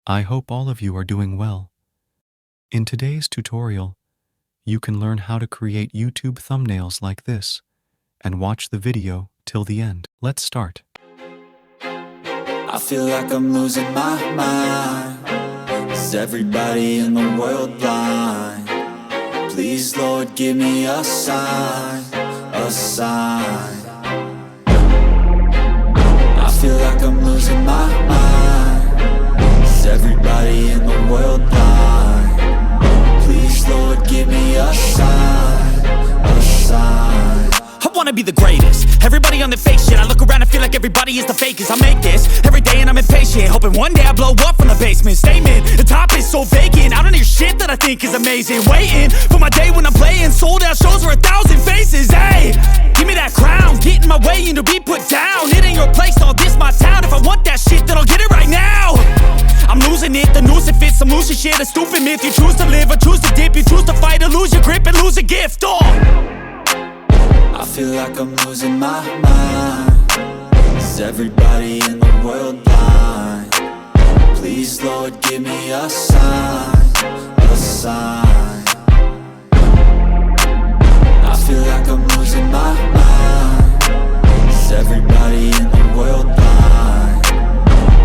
I hope all of you are doing well. In today's tutorial, you can learn how to create YouTube thumbnails like this and watch the video till the end. Let's start. I feel like I'm losing my mind. Is everybody in the world blind? Please, Lord, give me a sign, a sign. I feel like I'm losing my mind. Is everybody in the world blind? Please, Lord, give me a sign, a sign. I wanna be the greatest. Everybody on the fake shit. I look around and feel like everybody is the fakest. I make this every day and I'm impatient, hoping one day I blow up from the basement. Statement, the top is so vacant. I don't hear shit that I think is amazing. Waiting for my day when I'm playing sold out shows for 1,000 faces. Hey, give me that crown, get in my way and to be put down. It ain't your place, no, this my town. If I want that shit, then I'll get it right now. I'm losing it, the noose it fits. I'm losing shit, a stupid myth. You choose to live or choose to dip. You choose to fight or lose your grip and lose a gift. I feel like I'm losing my mind. Is everybody in the world blind? Please, Lord, give me a sign, a sign. I feel like I'm losing my mind. Is everybody in the world blind?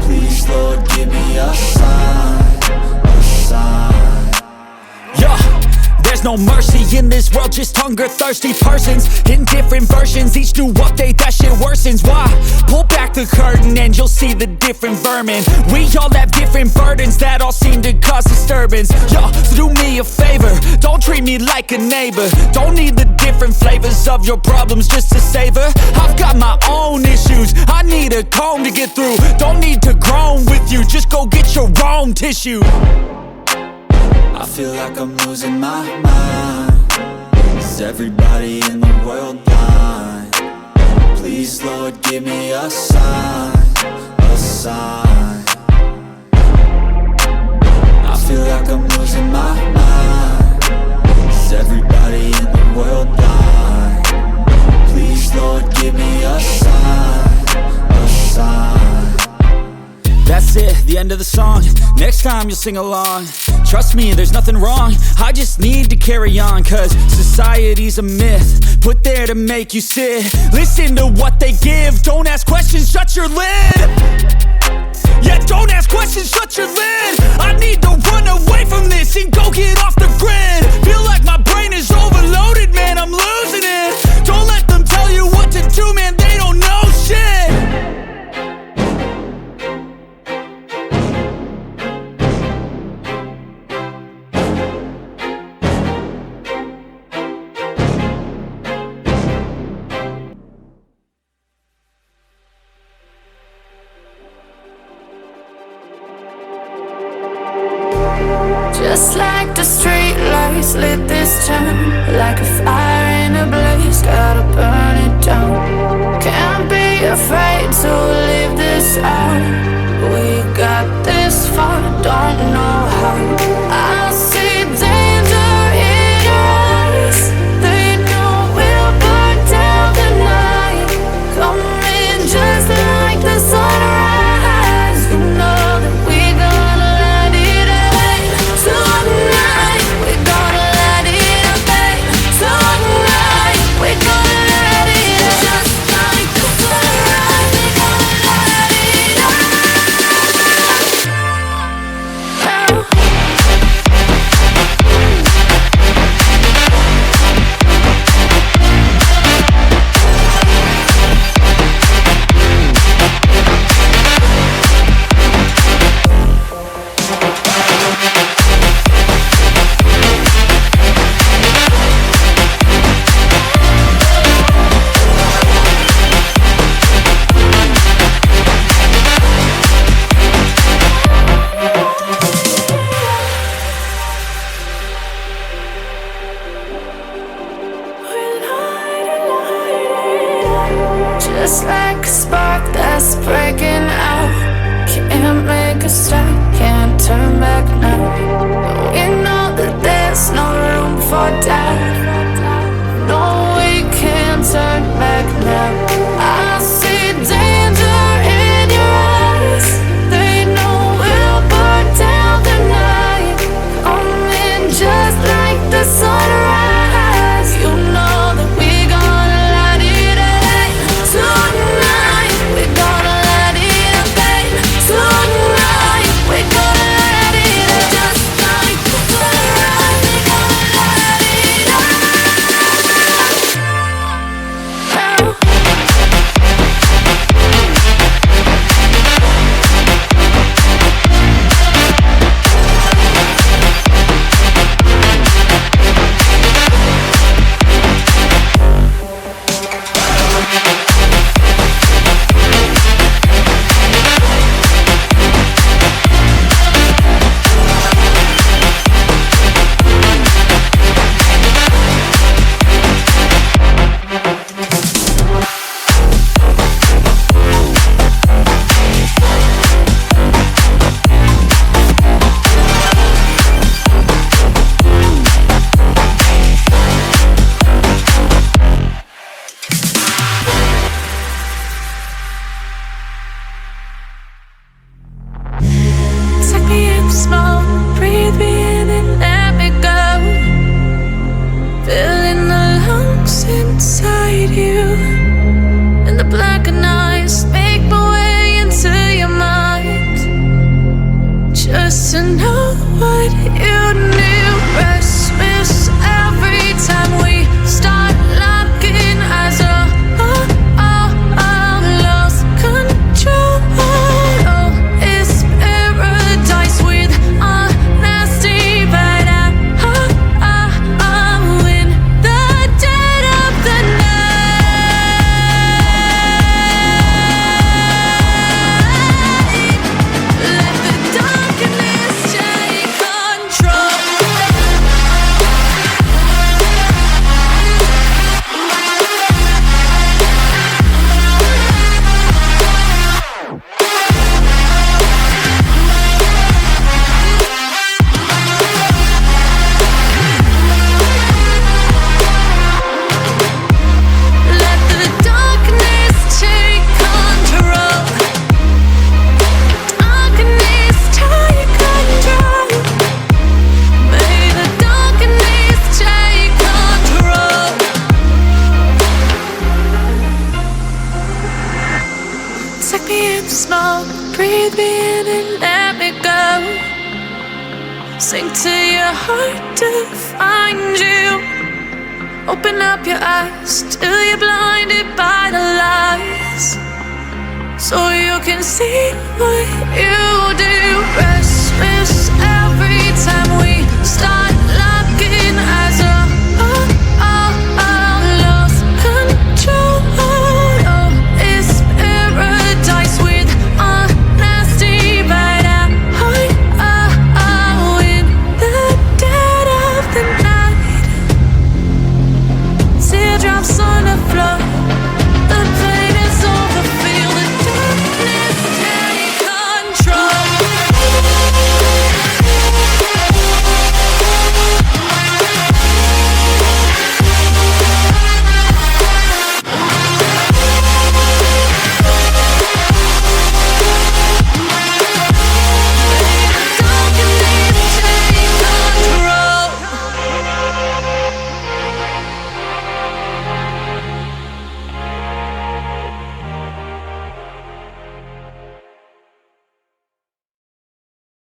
Please, Lord, give me a sign, a sign. Yeah. There's no mercy in this world, just hunger-thirsty persons in different versions. Each new update, that shit worsens. Why? Pull back the curtain and you'll see the different vermin. We all have different burdens that all seem to cause disturbance. Yo, so do me a favor, don't treat me like a neighbor. Don't need the different flavors of your problems just to savor. I've got my own issues, I need a comb to get through. Don't need to groan with you, just go get your own tissue. I feel like I'm losing my mind. Is everybody in the world blind? Please, Lord, give me a sign, a sign. I feel like I'm losing my mind. Is everybody in the world blind? Please, Lord, give me a sign, a sign. That's it, the end of the song. Next time you'll sing along. Trust me, there's nothing wrong. I just need to carry on, cause society's a myth put there to make you sit. Listen to what they give. Don't ask questions, shut your lid. Yeah, don't ask questions, shut your lid. I need to run away from this and go get off the grid. Feel like my brain is overloaded, man, I'm losing it. Don't let them tell you what to do, man, they don't know shit. Just like the street lights lit this town, like a fire in a blaze, gotta burn it down. Can't be afraid to leave this out. We got this far, don't know how. I see danger in your eyes. They know we'll burn down the night. Coming just like the sunrise. You know that we gonna light it up. Tonight, we gonna light it up, babe. Tonight, we gonna light it up. Just like the sunrise, we gonna light it up. Now in smoke, breathe me in and let me go. Filling the lungs inside you, and the blackened eyes make my way into your mind. Just to know what you knew. Restless every time we start locking eyes. Lost control. Oh, it's paradise with honesty, but I'm in the dead of the night. Let the darkness take control. Let the darkness take control. Darkness take control. May the darkness take control. Take me in the smoke, breathe me in and let me go. Sink to your heart to find you. Open up your eyes till you're blinded by the lies, so you can see what you do. Rest